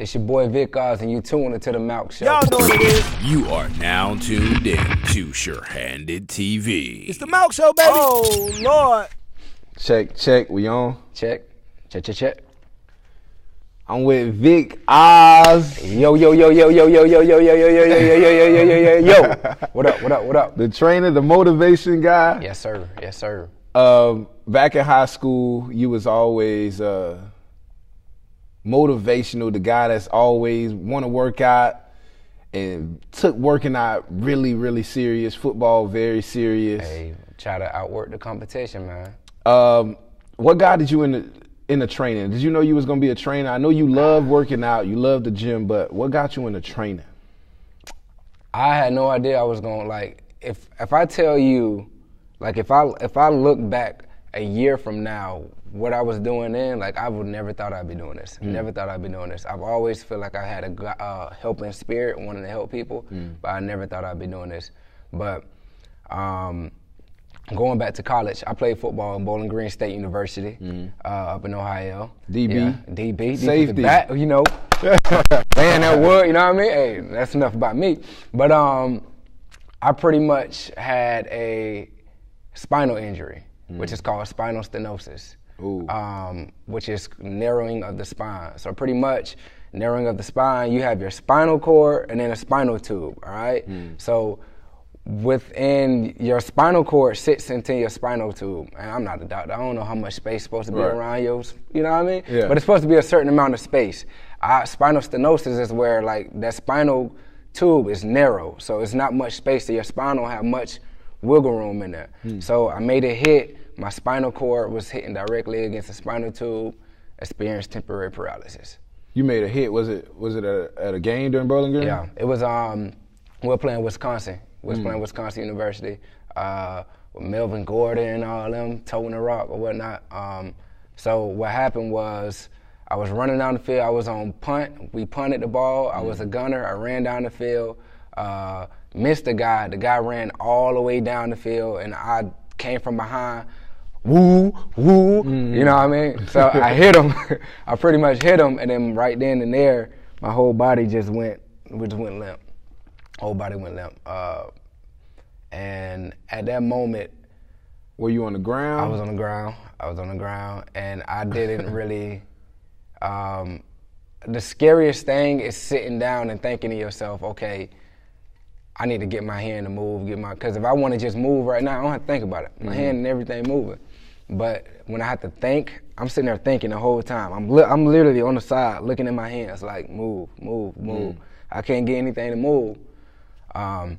It's your boy Vic Ozz, and you tuned into the Malc Show. Y'all know what it is. You are now tuned in to Sure-Handed TV. It's the Malc Show, baby. Oh, Lord. Check. We on? Check. I'm with Vic Ozz. Yo. What up? The trainer, the motivation guy. Yes, sir. Back in high school, you was always motivational, the guy that's always want to work out and took working out really, really serious, football very serious. Hey, try to outwork the competition, man. What got you into training? Did you know you was gonna be a trainer? I know you love working out, you love the gym, but what got you into training? I had no idea I was gonna, like, if I tell you, like, if I look back a year from now, what I was doing then, like, I would never thought I'd be doing this. Never thought I'd be doing this. I've always felt like I had a helping spirit, wanting to help people, but I never thought I'd be doing this. But going back to college, I played football in Bowling Green State University up in Ohio. DB. Yeah, DB. Safety. Back, you know, laying that wood, you know what I mean? Hey, that's enough about me. But I pretty much had a spinal injury, which is called spinal stenosis. Which is narrowing of the spine. So pretty much narrowing of the spine, you have your spinal cord and then a spinal tube, all right? So within your spinal cord sits into your spinal tube. And I'm not a doctor. I don't know how much space is supposed to be around yours, you know what I mean? Yeah. But it's supposed to be a certain amount of space. Spinal stenosis is where, like, that spinal tube is narrow. So it's not much space, so your spine don't have much wiggle room in there. So I made a hit. My spinal cord was hitting directly against the spinal tube, experienced temporary paralysis. You made a hit. Was it at a game during Bowling Green? Yeah, it was, we were playing Wisconsin. We was playing Wisconsin University with Melvin Gordon and all them, toting the rock or whatnot. So what happened was I was running down the field. I was on punt. We punted the ball. I was a gunner. I ran down the field, missed the guy. The guy ran all the way down the field, and I came from behind. Woo, you know what I mean? So I hit him. I pretty much hit him, and then right then and there, my whole body just went limp. Whole body went limp. And at that moment, were you on the ground? I was on the ground, and I didn't really. The scariest thing is sitting down and thinking to yourself, okay, I need to get my hand to move, because if I want to just move right now, I don't have to think about it. My hand and everything moving. But when I have to think, I'm sitting there thinking the whole time. I'm literally on the side looking at my hands like, move. I can't get anything to move. And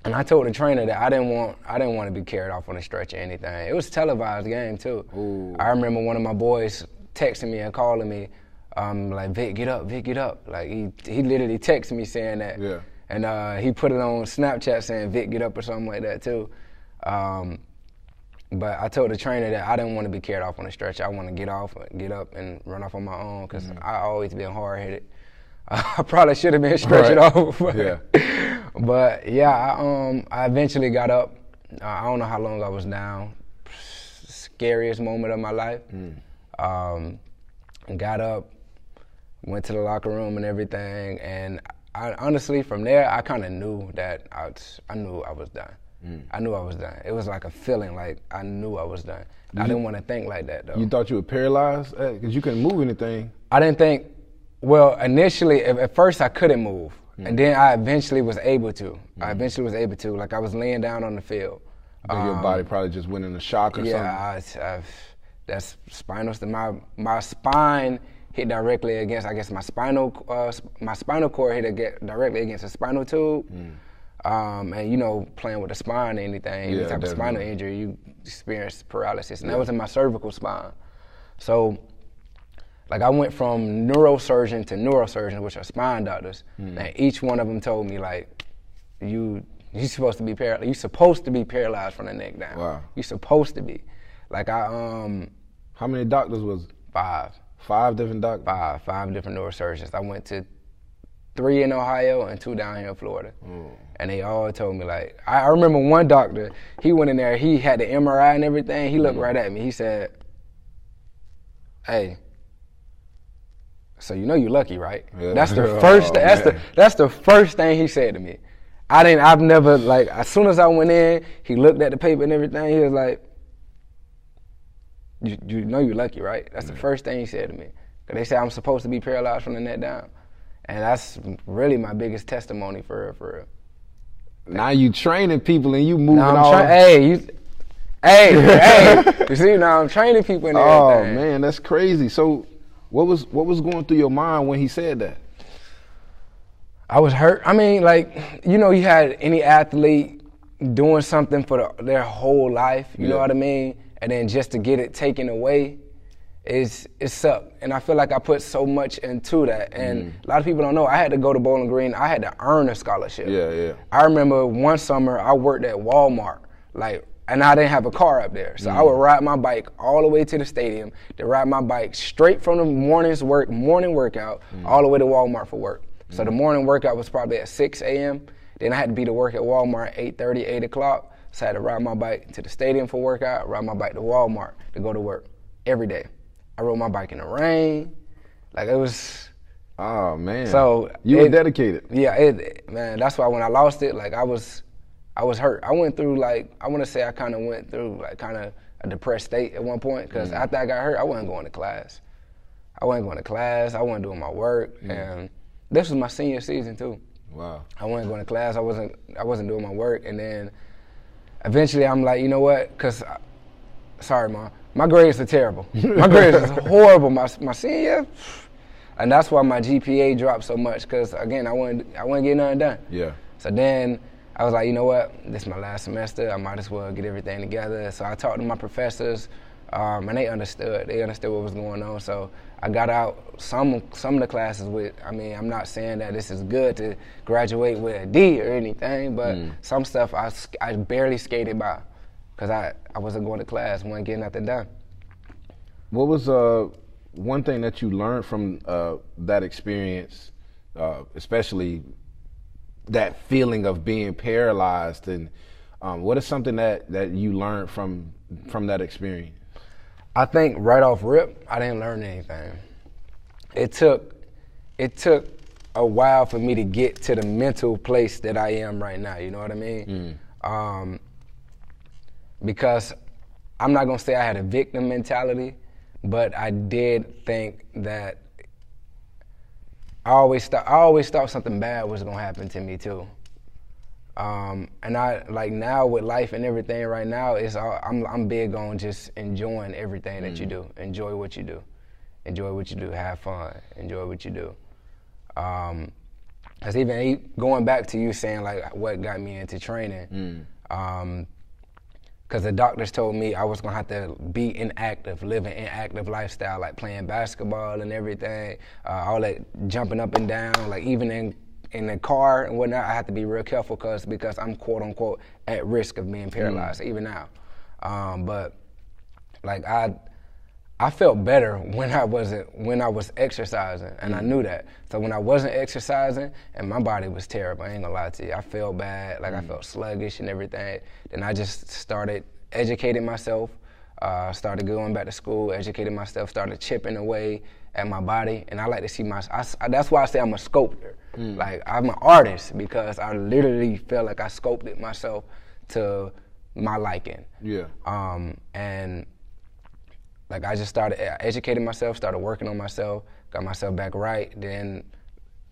I told the trainer that I didn't want to be carried off on a stretcher or anything. It was a televised game too. I remember one of my boys texting me and calling me, like, Vic, get up. Like, he literally texted me saying that. Yeah. And he put it on Snapchat saying, Vic, get up, or something like that too. But I told the trainer that I didn't want to be carried off on a stretcher. I want to get up and run off on my own, because I always been hard-headed. I probably should have been stretching off. But yeah, I eventually got up. I don't know how long I was down. Scariest moment of my life. Got up, went to the locker room and everything, and I honestly, from there, I kind of knew that I knew I was done. I knew I was done. It was like a feeling, like I knew I was done. I didn't want to think like that, though. You thought you were paralyzed? Because you couldn't move anything. I didn't think, well, initially, at first I couldn't move. And then I eventually was able to. Like, I was laying down on the field. I think your body probably just went into shock or something. Yeah, that's spinal. My spine hit directly against, I guess, my spinal cord hit directly against the spinal tube. And, you know, playing with the spine or anything, any type of spinal injury, you experience paralysis. And that was in my cervical spine. So, like, I went from neurosurgeon to neurosurgeon, which are spine doctors, and each one of them told me, like, you're supposed to be paralyzed. You're supposed to be paralyzed from the neck down. Wow. You're supposed to be. Like, how many doctors was it? 5. 5 different doctors? 5 different neurosurgeons. I went to 3 in Ohio and 2 down here in Florida. And they all told me, like, I remember one doctor, he went in there, he had the MRI and everything, he looked right at me, he said, hey, so you know you lucky, right? Yeah. That's the first. That's the first thing he said to me. I've never, like, as soon as I went in, he looked at the paper and everything. He was like, "You know you're lucky, right?" That's the first thing he said to me. 'Cause they say I'm supposed to be paralyzed from the neck down, and that's really my biggest testimony for real, for real. Now you training people and you moving Hey, you see, now I'm training people and everything. Oh man, that's crazy. So, what was going through your mind when he said that? I was hurt. I mean, like, you know, you had any athlete doing something for their whole life, you know what I mean? And then just to get it taken away, it sucked. And I feel like I put so much into that. And a lot of people don't know, I had to go to Bowling Green. I had to earn a scholarship. Yeah. I remember one summer I worked at Walmart, and I didn't have a car up there. So I would ride my bike all the way to the stadium, to ride my bike straight from the morning workout, all the way to Walmart for work. So the morning workout was probably at 6 a.m. Then I had to be to work at Walmart at 8:30, 8 o'clock. So I had to ride my bike to the stadium for workout, ride my bike to Walmart to go to work every day. I rode my bike in the rain. Like, it was... Oh, man. So you were dedicated. Yeah, man, that's why when I lost it, like, I was hurt. I went through, like, I want to say I kind of went through, like, kind of a depressed state at one point, because after I got hurt, I wasn't going to class. I wasn't doing my work, and this was my senior season, too. Wow. I wasn't going to class. I wasn't doing my work, and then eventually I'm like, you know what? Because, sorry, Mom, my grades are terrible. My grades are horrible. My senior year, and that's why my GPA dropped so much. Because again, I wasn't getting nothing done. Yeah. So then I was like, you know what? This is my last semester. I might as well get everything together. So I talked to my professors, and they understood. They understood what was going on. So I got out some of the classes with. I mean, I'm not saying that this is good to graduate with a D or anything, but some stuff I barely skated by because I wasn't going to class, wasn't getting nothing done. What was one thing that you learned from that experience, especially that feeling of being paralyzed, and what is something that you learned from that experience? I think right off rip, I didn't learn anything. It took a while for me to get to the mental place that I am right now. You know what I mean? Because I'm not gonna say I had a victim mentality, but I did think that I always thought something bad was gonna happen to me too. And I, like, now with life and everything right now, I'm big on just enjoying everything that you do. Enjoy what you do. Enjoy what you do. Have fun. Enjoy what you do. Cause even going back to you saying like what got me into training, cause the doctors told me I was gonna have to be inactive, live an inactive lifestyle, like playing basketball and everything, all that jumping up and down, like even in the car and whatnot, I have to be real careful because I'm quote unquote at risk of being paralyzed even now. But like I felt better when I was exercising, and I knew that. So when I wasn't exercising and my body was terrible, I ain't gonna lie to you, I felt bad, like I felt sluggish and everything. Then I just started educating myself, started going back to school, educating myself, started chipping away at my body, and I like to see that's why I say I'm a sculptor. Like, I'm an artist because I literally felt like I sculpted myself to my liking. Yeah. And like, I just started educating myself, started working on myself, got myself back right. Then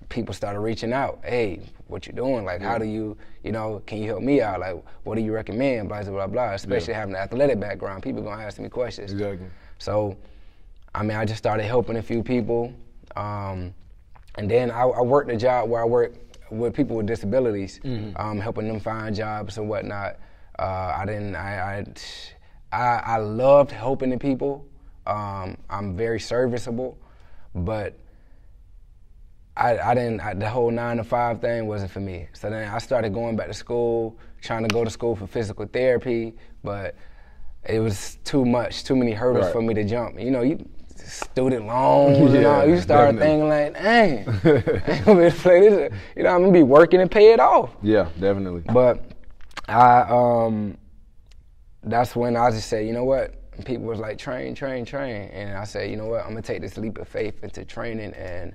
people started reaching out. Hey, what you doing? Like, how do you can you help me out? Like, what do you recommend? Blah, blah, blah. Especially having an athletic background, people gonna ask me questions. Exactly. So, I mean, I just started helping a few people. And then I worked a job where I worked with people with disabilities, helping them find jobs and whatnot. I loved helping the people. I'm very serviceable, but the whole 9-to-5 thing wasn't for me. So then I started going back to school, trying to go to school for physical therapy, but it was too many hurdles for me to jump. Student loans, you start thinking like, dang, I ain't gonna be able to play this. I'm gonna be working and pay it off. Yeah, definitely. But that's when I just said, you know what? And people was like, train. And I said, you know what, I'm gonna take this leap of faith into training, and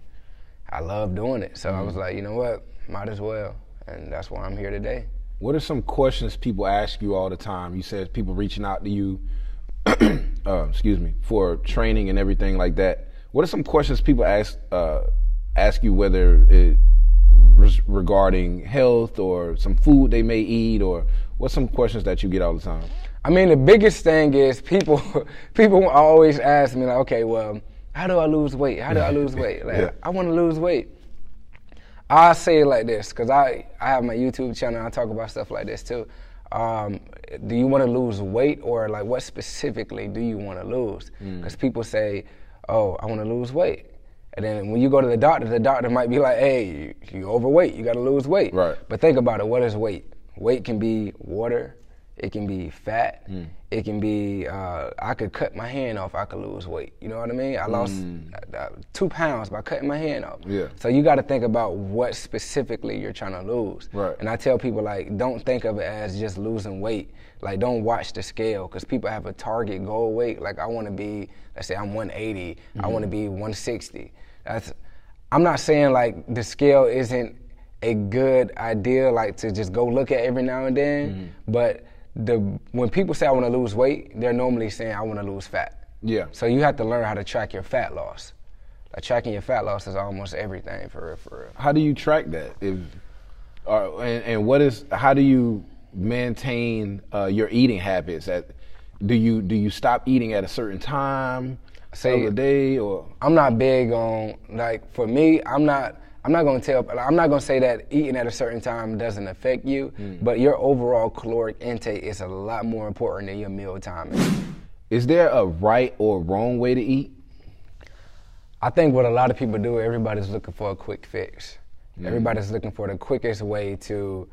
I love doing it. So I was like, you know what, might as well. And that's why I'm here today. What are some questions people ask you all the time? You said people reaching out to you, for training and everything like that. What are some questions people ask you, whether it regarding health or some food they may eat, or what's some questions that you get all the time? I mean, the biggest thing is people always ask me, like, okay, well, how do I lose weight? How do I lose weight? Like, I want to lose weight. I say it like this, because I have my YouTube channel, and I talk about stuff like this too. Do you want to lose weight, or like what specifically do you want to lose? Because people say, oh, I want to lose weight. And then when you go to the doctor might be like, hey, you overweight, you got to lose weight. Right. But think about it, what is weight? Weight can be water, it can be fat, it can be, I could cut my hand off, I could lose weight. You know what I mean? I lost 2 pounds by cutting my hand off. Yeah. So you got to think about what specifically you're trying to lose. Right. And I tell people, like, don't think of it as just losing weight. Like, don't watch the scale, because people have a target goal weight. Like, I want to be, let's say I'm 180, I want to be 160. I'm not saying like the scale isn't a good idea, like to just go look at every now and then, but when people say I want to lose weight, they're normally saying I want to lose fat. Yeah. So you have to learn how to track your fat loss. Like, tracking your fat loss is almost everything for real. How do you track that? How do you maintain your eating habits? Do you stop eating at a certain time? Of the day, or I'm not big on, like, for me, I'm not gonna say that eating at a certain time doesn't affect you, but your overall caloric intake is a lot more important than your meal timing. Is there a right or wrong way to eat? I think what a lot of people do, everybody's looking for a quick fix. Everybody's looking for the quickest way to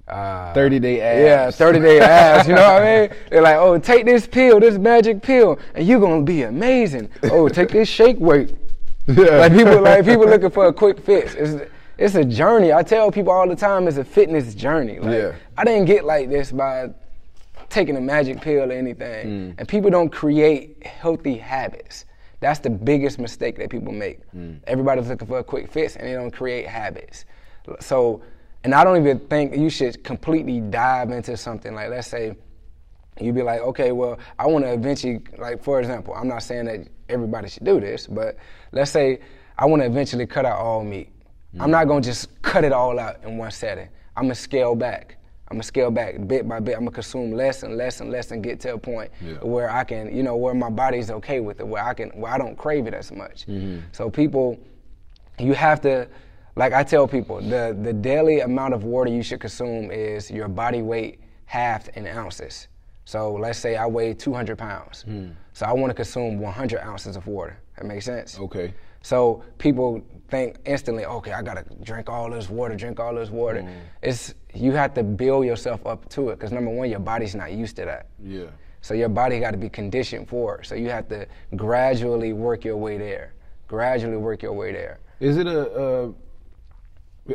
30-day abs. Yeah, 30-day abs, you know what I mean? They're like, oh, take this pill, this magic pill, and you're gonna be amazing. Oh, take this shake weight. Like people looking for a quick fix. It's a journey. I tell people all the time, it's a fitness journey. Like, I didn't get like this by taking a magic pill or anything. And people don't create healthy habits. That's the biggest mistake that people make. Everybody's looking for a quick fix, and they don't create habits. So, and I don't even think you should completely dive into something. Like, let's say you'd be like, okay, well, I want to eventually, like, for example, I'm not saying that everybody should do this, but let's say I want to eventually cut out all meat. I'm not going to just cut it all out in one setting. I'm going to scale back. Bit by bit. I'm going to consume less and less and less and get to a point where I can, where my body's okay with it, where I don't crave it as much. So people, you have to, like I tell people, the daily amount of water you should consume is your body weight halved in ounces. So let's say I weigh 200 pounds. So I want to consume 100 ounces of water. That makes sense? Okay. So people think instantly, okay, I gotta drink all this water. You have to build yourself up to it, because number one, your body's not used to that. Yeah. So your body got to be conditioned for it. So you have to gradually work your way there. Is it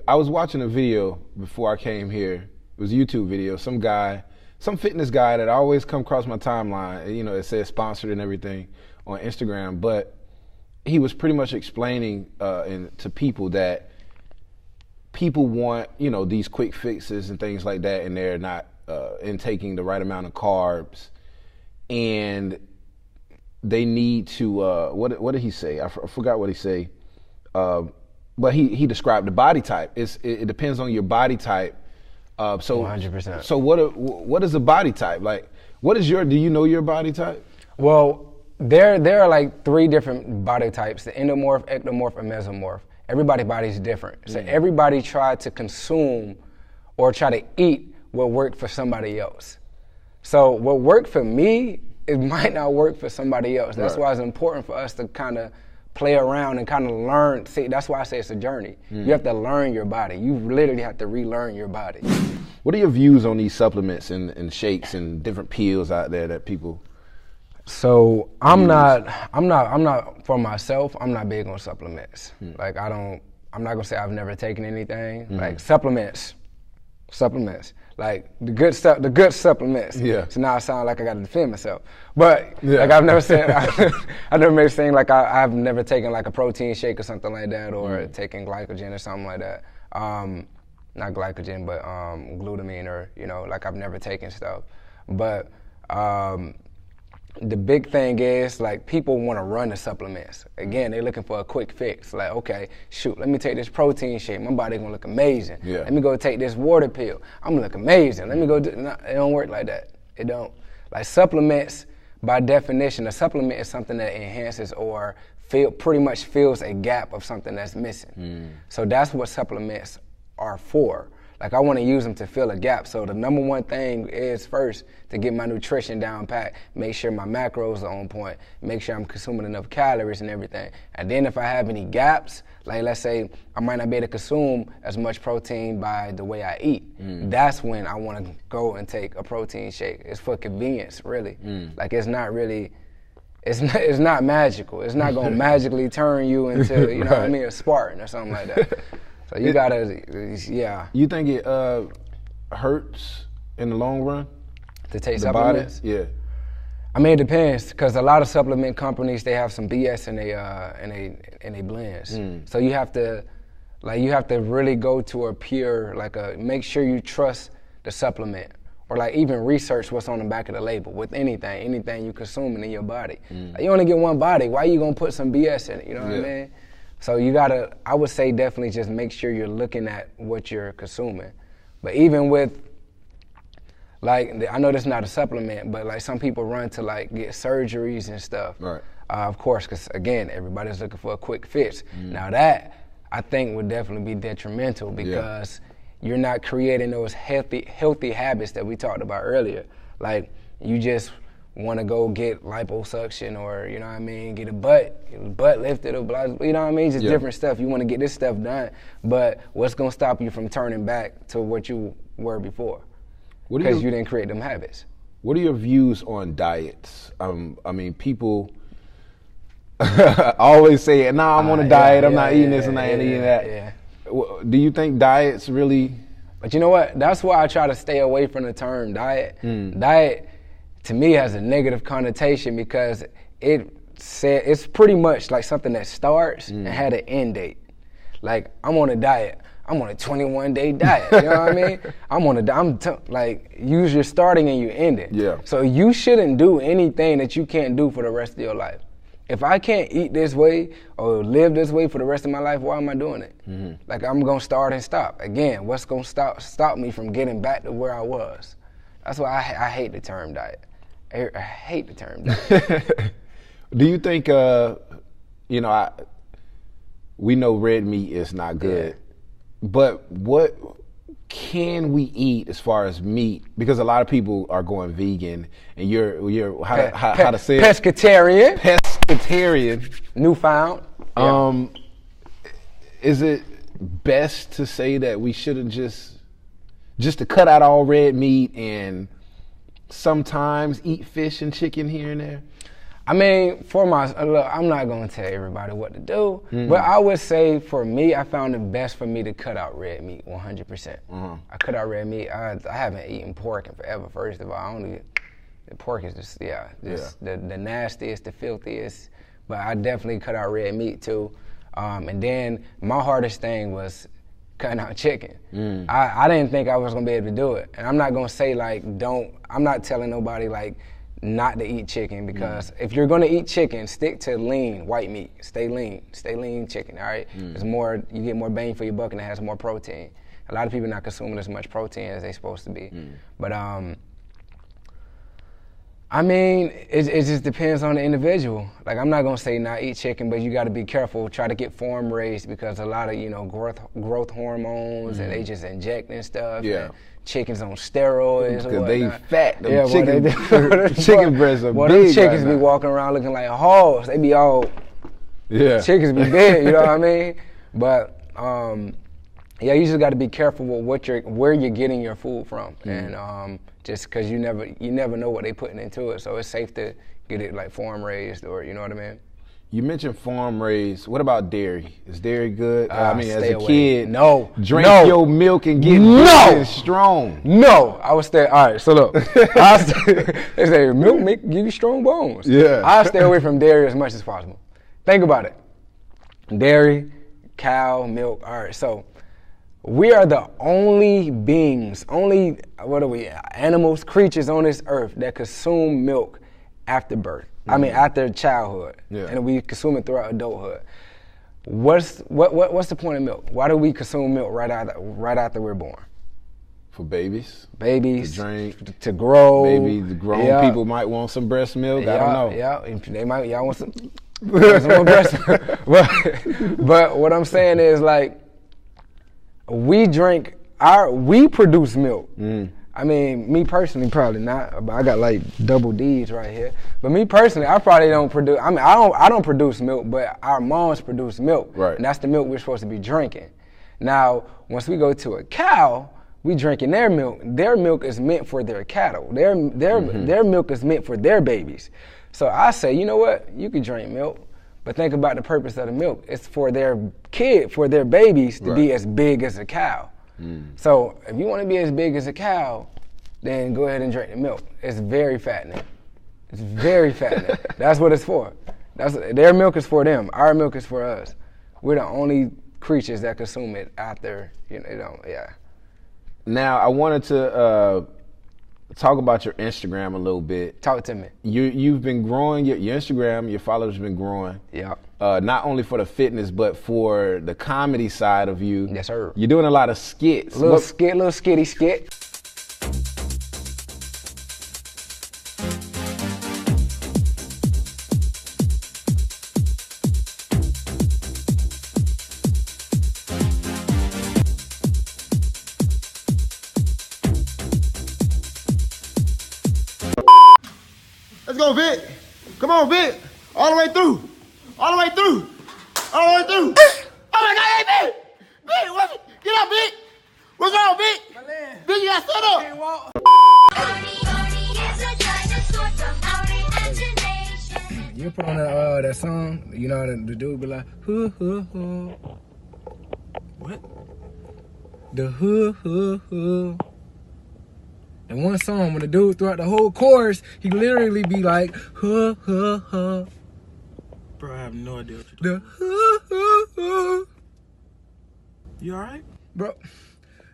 I was watching a video before I came here. It was a YouTube video. Some fitness guy that I always come across my timeline. It says sponsored and everything on Instagram, but he was pretty much explaining to people that people want, these quick fixes and things like that, and they're not intaking the right amount of carbs, and they need to. What did he say? I forgot what he say. But he described the body type. It depends on your body type. So 100%. So what is a body type? Like, do you know your body type? Well, there are like 3 different body types: the endomorph, ectomorph, and mesomorph. Everybody's body is different. So everybody tried to consume or try to eat what worked for somebody else. So what worked for me, it might not work for somebody else. That's why it's important for us to kind of play around and kind of learn. See, that's why I say it's a journey. You have to learn your body. You literally have to relearn your body. What are your views on these supplements and shakes and different pills out there that people? So I'm not for myself, I'm not big on supplements. Like I'm not gonna say I've never taken anything. Like supplements, Supplements. Like the good stuff, the good supplements. Yeah. So now I sound like I got to defend myself. But Yeah. like I've never said, I've never made a thing like I've never taken like a protein shake or something like that, or taking glycogen or something like that. Not glycogen, but glutamine, or like I've never taken stuff. But the big thing is, like, people want to run the supplements. Again, they're looking for a quick fix. Like, okay, shoot, let me take this protein shake. My body gonna look amazing. Yeah. Let me go take this water pill. I'm gonna look amazing. Let me go no, it don't work like that. It don't. Like, supplements, by definition, a supplement is something that enhances or pretty much fills a gap of something that's missing. So that's what supplements are for. Like, I want to use them to fill a gap. So the number one thing is, first, to get my nutrition down pat, make sure my macros are on point, make sure I'm consuming enough calories and everything. And then if I have any gaps, like let's say I might not be able to consume as much protein by the way I eat, that's when I want to go and take a protein shake. It's for convenience, really. Like, it's not really, it's not magical. It's not going to magically turn you into, you know what I mean, a Spartan or something like that. So you gotta, yeah. You think it hurts in the long run? To take The supplements? body? Yeah. I mean, it depends, because a lot of supplement companies, they have some BS in they blends. So you have to really go to a pure, make sure you trust the supplement, or like even research what's on the back of the label with anything you consuming in your body. Like, you only get one body. Why you gonna put some BS in it? You know what I mean? So you gotta, I would say definitely just make sure you're looking at what you're consuming. But even with, like, I know this is not a supplement, but like some people run to like get surgeries and stuff. Right. Of course, because again, everybody's looking for a quick fix. Now that, I think, would definitely be detrimental, because you're not creating those healthy habits that we talked about earlier. Like, you just want to go get liposuction, or, you know what I mean, get a butt lifted, or blah, you know what I mean, just different stuff. You want to get this stuff done, but what's going to stop you from turning back to what you were before? Because you didn't create them habits. What are your views on diets? I mean, people always say, nah, I'm on a diet, I'm not eating this and I ain't eating that. Yeah. Do you think diets really? But you know what? That's why I try to stay away from the term diet. Diet, to me, has a negative connotation, because it's pretty much like something that starts and had an end date. Like, I'm on a diet. I'm on a 21-day diet. You know what I mean? Like, use your starting and your ending. Yeah. So you shouldn't do anything that you can't do for the rest of your life. If I can't eat this way or live this way for the rest of my life, why am I doing it? Like, I'm gonna start and stop. Again, what's gonna stop me from getting back to where I was? That's why I hate the term diet. I hate the term diet. Do you think, we know red meat is not good, but what can we eat as far as meat? Because a lot of people are going vegan, and you're how to say it? Pescatarian. Pescatarian. Newfound. Is it best to say that we shouldn't just to cut out all red meat and sometimes eat fish and chicken here and there? I mean, look, I'm not going to tell everybody what to do, but I would say for me, I found it best for me to cut out red meat 100%. I cut out red meat. I haven't eaten pork in forever, first of all. The pork is just the nastiest, the filthiest, but I definitely cut out red meat too. And then my hardest thing was cutting out chicken. I didn't think I was going to be able to do it. And I'm not going to say I'm not telling nobody like not to eat chicken, because if you're going to eat chicken, stick to lean white meat. Stay lean chicken, all right? It's more, you get more bang for your buck, and it has more protein. A lot of people not consuming as much protein as they're supposed to be. But I mean, it just depends on the individual. Like, I'm not gonna say not eat chicken, but you gotta be careful, try to get farm raised, because a lot of, growth hormones, and they just injecting stuff. Yeah. And chickens on steroids. Because they fat. Them chicken, chicken breasts are big. Them chickens right be walking around looking like hogs. They be all, chickens be big, you know what I mean? But, you just gotta be careful with where you're getting your food from. And just because you never know what they putting into it. So it's safe to get it like farm raised, or, you know what I mean? You mentioned farm raised. What about dairy? Is dairy good? I mean, as stay a away. kid, No. drink No. your milk and get No. big and strong. No, I would stay. All right, so look, they say milk give you strong bones. Yeah. I stay away from dairy as much as possible. Think about it. Dairy, cow, milk. All right, so we are the only beings, animals, creatures on this earth that consume milk after birth. I mean, after childhood, and we consume it throughout adulthood. What's the point of milk? Why do we consume milk right after we're born? For babies. Babies, to drink, to grow. Maybe the grown people might want some breast milk. I don't know. Yeah, they might. Y'all want some more breast milk. But what I'm saying is, like, we produce milk. I mean, me personally, probably not. But I got like double D's right here. But me personally, I probably don't produce. I mean, I don't produce milk, but our moms produce milk, right? And that's the milk we're supposed to be drinking. Now, once we go to a cow, we drinking their milk. Their milk is meant for their cattle. Their milk is meant for their babies. So I say, you know what? You can drink milk, but think about the purpose of the milk. It's for their kid, for their babies to be as big as a cow. So if you want to be as big as a cow, then go ahead and drink the milk. It's very fattening. It's very fattening. That's what it's for. Their milk is for them. Our milk is for us. We're the only creatures that consume it after, Now, I wanted to talk about your Instagram a little bit. Talk to me. You've been growing your Instagram. Your followers have been growing. Yeah. Not only for the fitness, but for the comedy side of you. Yes, sir. You're doing a lot of skits. Little skitty skit. Let's go, Vic. Come on, Vic. All the way through. All the way through. All the way through. Oh my God, hey, Vic. Vic, get up, Vic. What's wrong, Vic? My leg. Vic, you got stood up. I can't walk. You put on that song, you know, the dude be like, hoo, hoo, hoo. What? The hoo, hoo, hoo. And one song, when the dude throughout the whole chorus, he literally be like, huh, huh, huh. Bro, I have no idea what you're doing. The huh, huh, huh. You all right? Bro.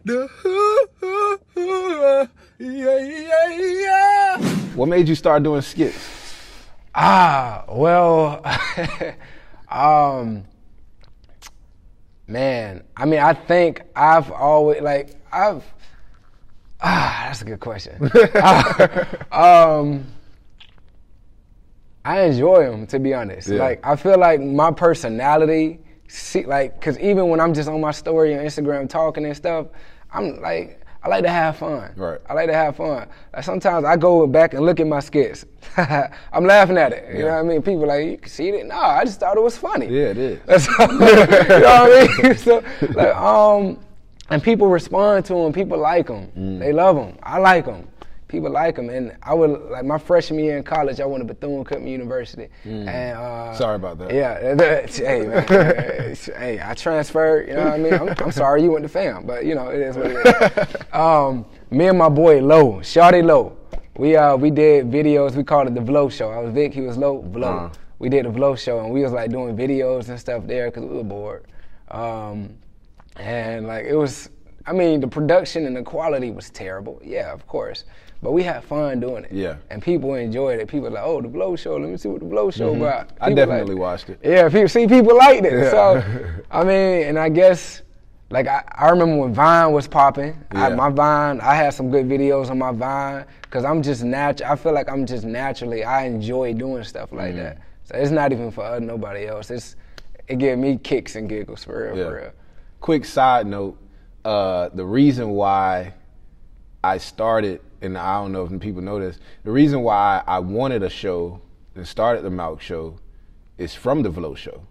The huh, huh, huh. Yeah, yeah, yeah. What made you start doing skits? Well, man, I mean, I think I've always, that's a good question. I enjoy them, to be honest. Yeah. Like, I feel like my personality, cause even when I'm just on my story on Instagram talking and stuff, I'm like, I like to have fun. Right. I like to have fun. Like, sometimes I go back and look at my skits. I'm laughing at it. You know what I mean? People like, you can see it? No, I just thought it was funny. Yeah, it is. You know what I mean? So, like, and people respond to them. People like them. They love them. I like them. People like them. And I would, like, my freshman year in college, I went to Bethune-Cookman University. And sorry about that. Yeah. Hey, man. Hey, I transferred. You know what I mean? I'm sorry you went to FAM, but, you know, it is what it is. Me and my boy, Lo, Shawty Lo, we did videos. We called it the Vlo Show. I was Vic, he was Lo, Vlo. We did the Vlo Show, and we was, like, doing videos and stuff there because we were bored. And like, it was, I mean, the production and the quality was terrible. Yeah, of course. But we had fun doing it. Yeah. And people enjoyed it. People were like, oh, the Vlo Show, let me see what the Vlo Show about. I definitely watched it. Yeah, people liked it. Yeah. So, I mean, and I guess, like, I remember when Vine was popping. Yeah. My Vine, I had some good videos on my Vine, because I'm just I feel like I'm just naturally, I enjoy doing stuff like that. So it's not even for nobody else. It gave me kicks and giggles, for real, for real. Quick side note, the reason why I started, and I don't know if people know this, the reason why I wanted a show and started the Malc Show is from the Vlo Show.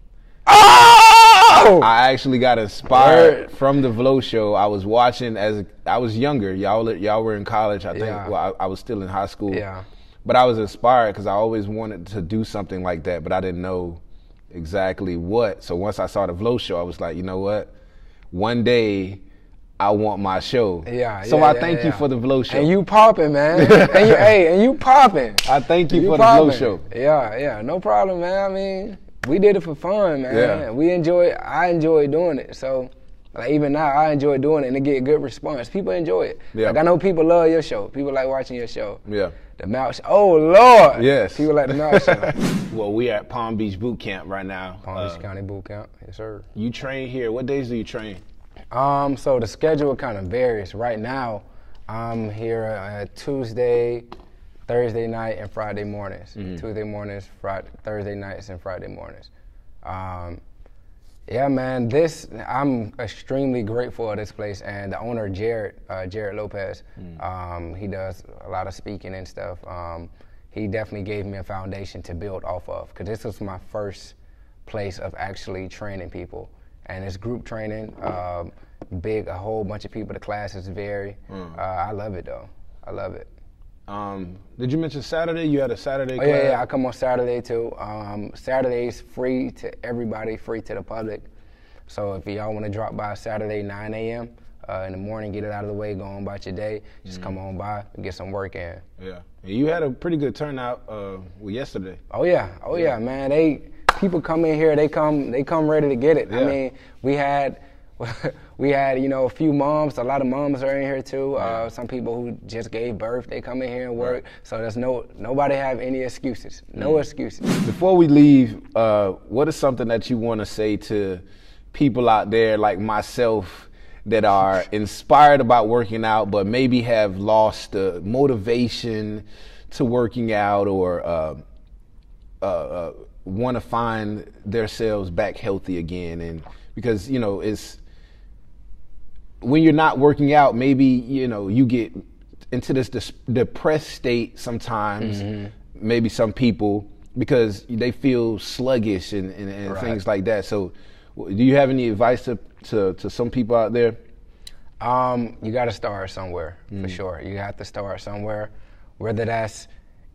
Oh! I actually got inspired from the Vlo Show. I was watching I was younger. Y'all were in college, I think. Yeah. Well, I was still in high school. Yeah. But I was inspired because I always wanted to do something like that, but I didn't know exactly what. So once I saw the Vlo show, I was like, you know what? One day I want my show. Yeah. So I thank you for the Vlo show. And you popping, man. and you popping. I thank you for the Vlo show. Yeah, no problem, man. I mean, we did it for fun, man. Yeah. I enjoy doing it. So, like, even now, I enjoy doing it and it get good response. People enjoy it. Yeah. Like, I know people love your show. People like watching your show. Yeah. The Malc Show. Oh, Lord. Yes. People like the Malc Show. Well, we at Palm Beach Boot Camp right now. Palm Beach County Boot Camp. Yes, sir. You train here. What days do you train? So the schedule kind of varies. Right now, I'm here Tuesday, Thursday night, and Friday mornings. Tuesday mornings, Thursday nights, and Friday mornings. Yeah, man, I'm extremely grateful for this place, and the owner, Jared Lopez, he does a lot of speaking and stuff. He definitely gave me a foundation to build off of, because this was my first place of actually training people. And it's group training, a whole bunch of people. The classes vary. I love it, though. I love it. Did you mention Saturday? You had a Saturday class? Yeah, I come on Saturday, too. Saturday's free to everybody, free to the public. So if y'all want to drop by Saturday, 9 a.m. In the morning, get it out of the way, go on about your day, just come on by and get some work in. Yeah. And you had a pretty good turnout yesterday. Oh, yeah, man. People come in here, they come ready to get it. Yeah. I mean, we had, a few moms. A lot of moms are in here too. Some people who just gave birth, they come in here and work. Right. So there's nobody have any excuses. No excuses. Before we leave, what is something that you want to say to people out there like myself that are inspired about working out, but maybe have lost the motivation to working out, or want to find themselves back healthy again? And because, it's when you're not working out, maybe, you get into this depressed state sometimes, maybe some people, because they feel sluggish and things like that. So do you have any advice to some people out there? You got to start somewhere, for sure. You have to start somewhere, whether that's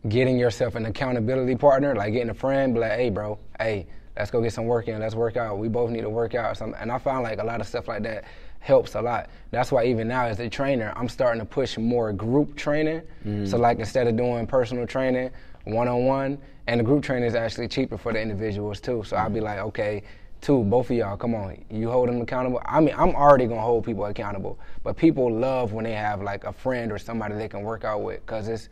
getting yourself an accountability partner, like getting a friend, be like, hey, bro, let's go get some work in, let's work out. We both need to work out or something. And I found like a lot of stuff like that helps a lot. That's why even now as a trainer, I'm starting to push more group training. So like instead of doing personal training, one-on-one, and the group training is actually cheaper for the individuals too. So I'll be like, okay, both of y'all, come on, you hold them accountable. I mean, I'm already gonna hold people accountable, but people love when they have like a friend or somebody they can work out with, because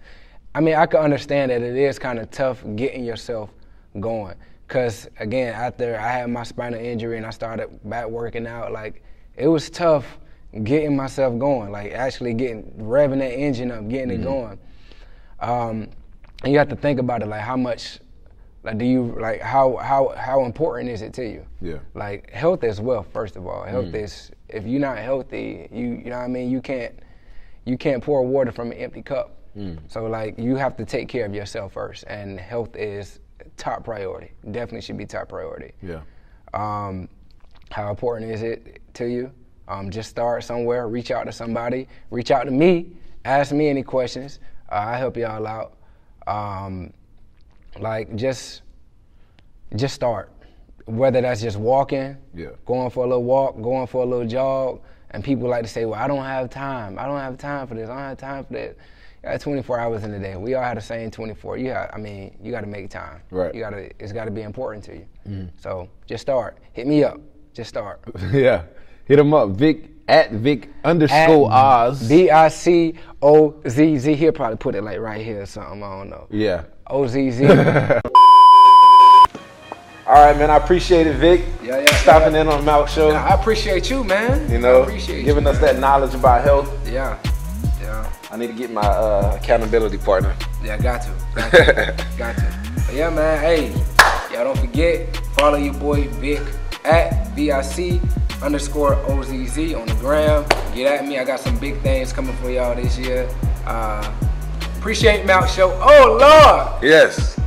I can understand that it is kind of tough getting yourself going. Because, again, after I had my spinal injury and I started back working out, like, it was tough getting myself going, like, actually revving that engine up, getting it going. And you have to think about it, like, how much, like, how important is it to you? Yeah. Like, health is wealth, first of all. Health is, if you're not healthy, you know what I mean, you can't pour water from an empty cup. So like you have to take care of yourself first, and health is top priority. Definitely should be top priority. Yeah. How important is it to you? Just start somewhere, reach out to somebody, reach out to me, ask me any questions. I help y'all out. Like just start. Whether that's just walking, going for a little walk, going for a little jog, and people like to say, well, I don't have time. I don't have time for this. I don't have time for that. You got 24 hours in the day. We all have the same 24. You got to make time. Right. It's got to be important to you. So just start. Hit me up. Just start. Yeah. Hit him up. Vic @Vic_Ozz. VICOZZ. He'll probably put it like right here or something. I don't know. Yeah. OZZ. All right, man. I appreciate it, Vic. Stopping in on the Malc Show. I appreciate you, man. Giving us that knowledge about health. Yeah. I need to get my accountability partner. Yeah, got to. But yeah, man, hey, y'all don't forget, follow your boy Vic @VIC_OZZ on the gram. Get at me. I got some big things coming for y'all this year. Appreciate Malc Show. Oh, Lord. Yes.